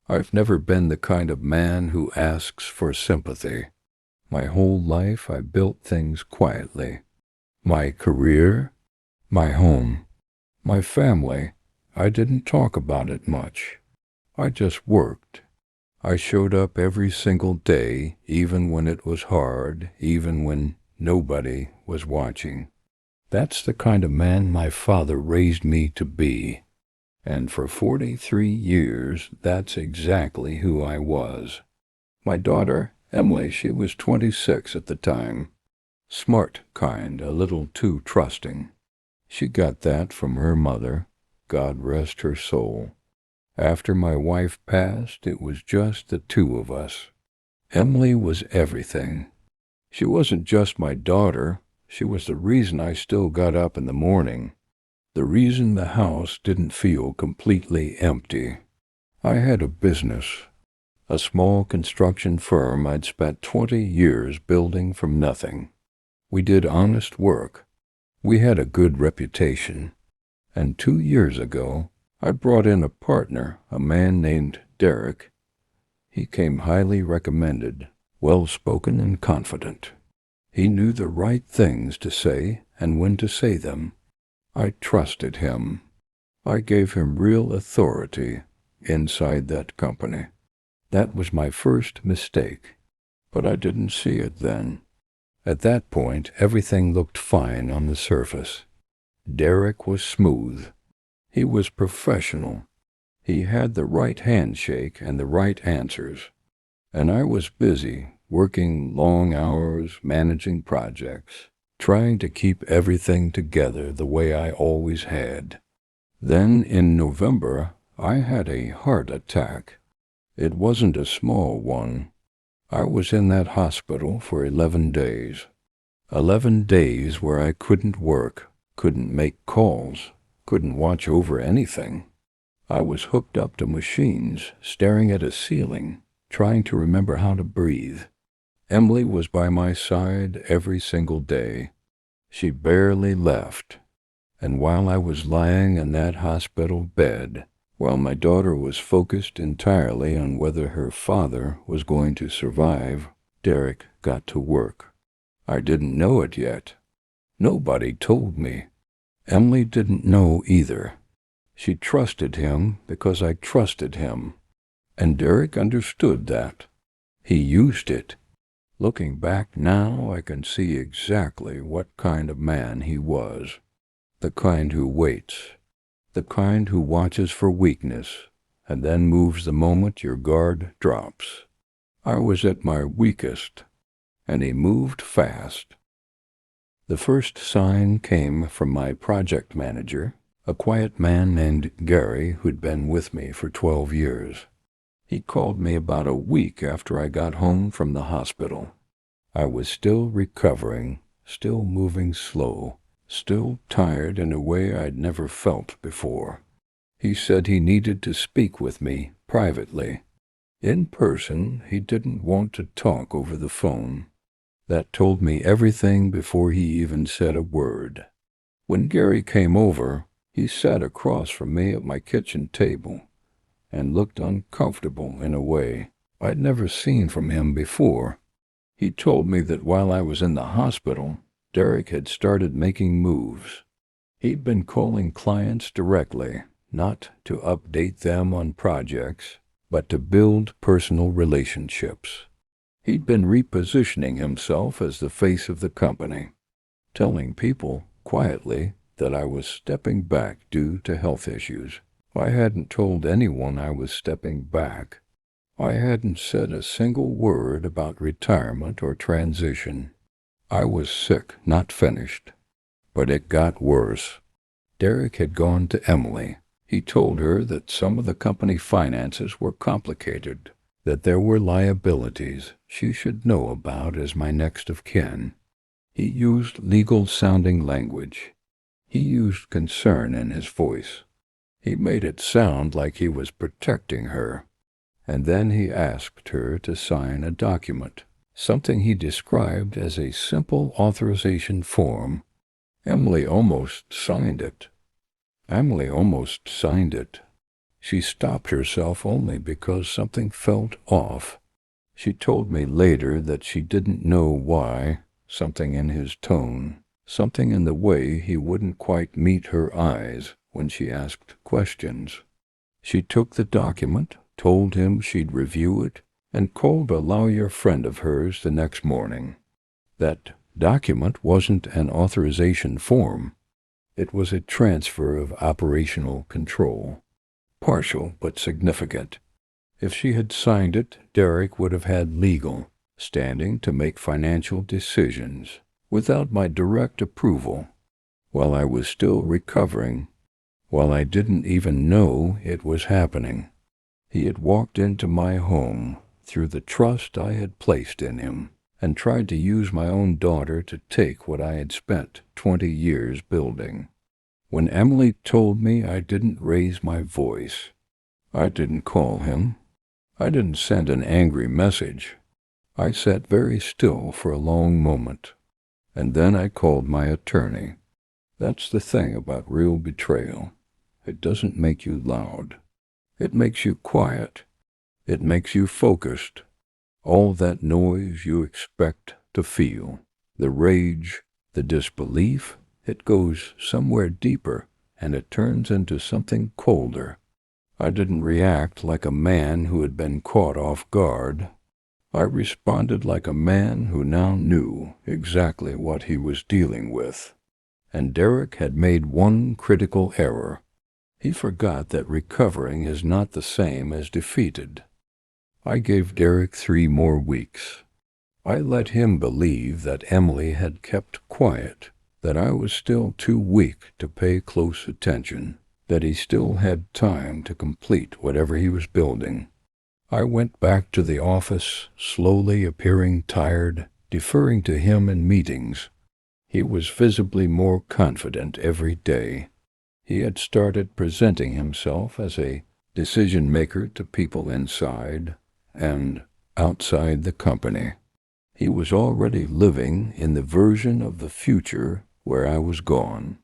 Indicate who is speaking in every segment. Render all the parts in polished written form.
Speaker 1: I've never been the kind of man who asks for sympathy. My whole life I built things quietly. My career, my home, my family. I didn't talk about it much. I just worked. I showed up every single day, even when it was hard, even when nobody was watching. That's the kind of man my father raised me to be. And for 43 years, that's exactly who I was. My daughter, Emily, she was 26 at the time. Smart kind, a little too trusting. She got that from her mother, God rest her soul. After my wife passed, it was just the two of us. Emily was everything. She wasn't just my daughter. She was the reason I still got up in the morning. The reason the house didn't feel completely empty. I had a business. A small construction firm I'd spent 20 years building from nothing. We did honest work. We had a good reputation. And 2 years ago, I brought in a partner, a man named Derek. He came highly recommended, well-spoken and confident. He knew the right things to say and when to say them. I trusted him. I gave him real authority inside that company. That was my first mistake, but I didn't see it then. At that point, everything looked fine on the surface. Derek was smooth. He was professional. He had the right handshake and the right answers. And I was busy, working long hours, managing projects, trying to keep everything together the way I always had. Then in November, I had a heart attack. It wasn't a small one. I was in that hospital for 11 days. 11 days where I couldn't work, couldn't make calls, couldn't watch over anything. I was hooked up to machines, staring at a ceiling, trying to remember how to breathe. Emily was by my side every single day. She barely left. And while I was lying in that hospital bed, while my daughter was focused entirely on whether her father was going to survive, Derek got to work. I didn't know it yet. Nobody told me. Emily didn't know either. She trusted him because I trusted him. And Derek understood that. He used it. Looking back now, I can see exactly what kind of man he was. The kind who waits. The kind who watches for weakness and then moves the moment your guard drops. I was at my weakest, and he moved fast. The first sign came from my project manager, a quiet man named Gary who'd been with me for 12 years. He called me about a week after I got home from the hospital. I was still recovering, still moving slow, still tired in a way I'd never felt before. He said he needed to speak with me privately. In person, he didn't want to talk over the phone. That told me everything before he even said a word. When Gary came over, he sat across from me at my kitchen table and looked uncomfortable in a way I'd never seen from him before. He told me that while I was in the hospital, Derek had started making moves. He'd been calling clients directly, not to update them on projects, but to build personal relationships. He'd been repositioning himself as the face of the company, telling people, quietly, that I was stepping back due to health issues. I hadn't told anyone I was stepping back. I hadn't said a single word about retirement or transition. I was sick, not finished. But it got worse. Derek had gone to Emily. He told her that some of the company finances were complicated, that there were liabilities she should know about as my next of kin. He used legal-sounding language. He used concern in his voice. He made it sound like he was protecting her. And then he asked her to sign a document, something he described as a simple authorization form. Emily almost signed it. She stopped herself only because something felt off. She told me later that she didn't know why, something in his tone, something in the way he wouldn't quite meet her eyes when she asked questions. She took the document, told him she'd review it, and called a lawyer friend of hers the next morning. That document wasn't an authorization form. It was a transfer of operational control. Partial but significant. If she had signed it, Derek would have had legal standing to make financial decisions without my direct approval, while I was still recovering, while I didn't even know it was happening. He had walked into my home through the trust I had placed in him and tried to use my own daughter to take what I had spent 20 years building. When Emily told me, I didn't raise my voice. I didn't call him. I didn't send an angry message. I sat very still for a long moment, and then I called my attorney. That's the thing about real betrayal. It doesn't make you loud. It makes you quiet. It makes you focused. All that noise you expect to feel, the rage, the disbelief, it goes somewhere deeper, and it turns into something colder. I didn't react like a man who had been caught off guard. I responded like a man who now knew exactly what he was dealing with. And Derek had made one critical error. He forgot that recovering is not the same as defeated. I gave Derek 3 more weeks. I let him believe that Emily had kept quiet, that I was still too weak to pay close attention, that he still had time to complete whatever he was building. I went back to the office, slowly appearing tired, deferring to him in meetings. He was visibly more confident every day. He had started presenting himself as a decision-maker to people inside and outside the company. He was already living in the version of the future where I was gone.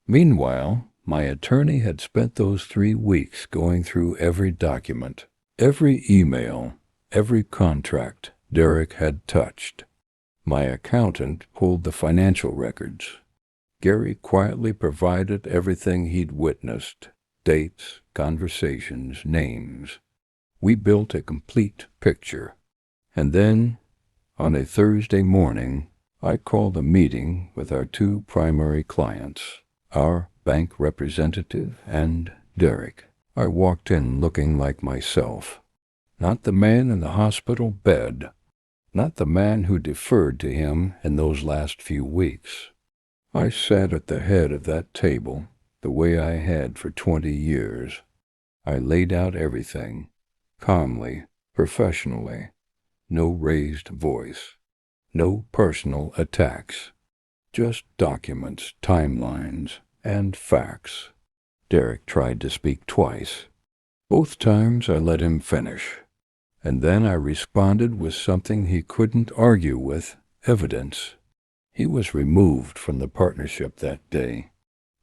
Speaker 1: Meanwhile, my attorney had spent those 3 weeks going through every document, every email, every contract Derek had touched. My accountant pulled the financial records. Gary quietly provided everything he'd witnessed, dates, conversations, names. We built a complete picture. And then, on a Thursday morning, I called a meeting with our 2 primary clients, our bank representative and Derek. I walked in looking like myself. Not the man in the hospital bed. Not the man who deferred to him in those last few weeks. I sat at the head of that table, the way I had for 20 years. I laid out everything, calmly, professionally. No raised voice. No personal attacks. Just documents, timelines, and facts. Derek tried to speak twice. Both times I let him finish. And then I responded with something he couldn't argue with, evidence. He was removed from the partnership that day.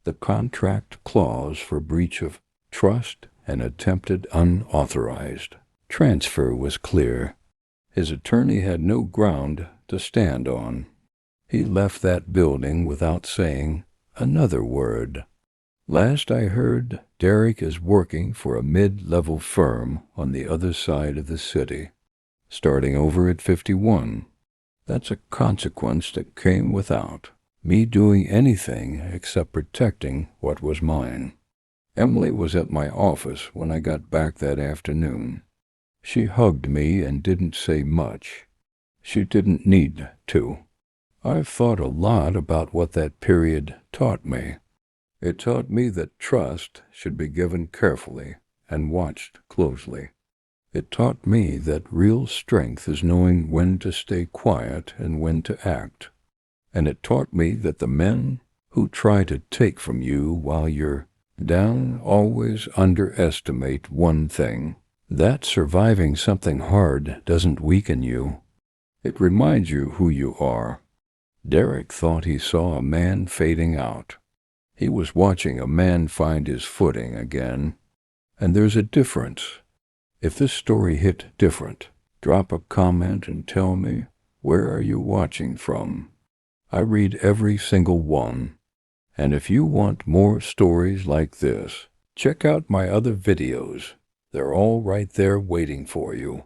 Speaker 1: The contract clause for breach of trust and attempted unauthorized transfer was clear. His attorney had no ground to stand on. He left that building without saying another word. Last I heard, Derek is working for a mid-level firm on the other side of the city, starting over at 51. That's a consequence that came without me doing anything except protecting what was mine. Emily was at my office when I got back that afternoon. She hugged me and didn't say much. She didn't need to. I've thought a lot about what that period taught me. It taught me that trust should be given carefully and watched closely. It taught me that real strength is knowing when to stay quiet and when to act. And it taught me that the men who try to take from you while you're down always underestimate one thing. That surviving something hard doesn't weaken you. It reminds you who you are. Derek thought he saw a man fading out. He was watching a man find his footing again. And there's a difference. If this story hit different, drop a comment and tell me, where are you watching from? I read every single one. And if you want more stories like this, check out my other videos. They're all right there waiting for you.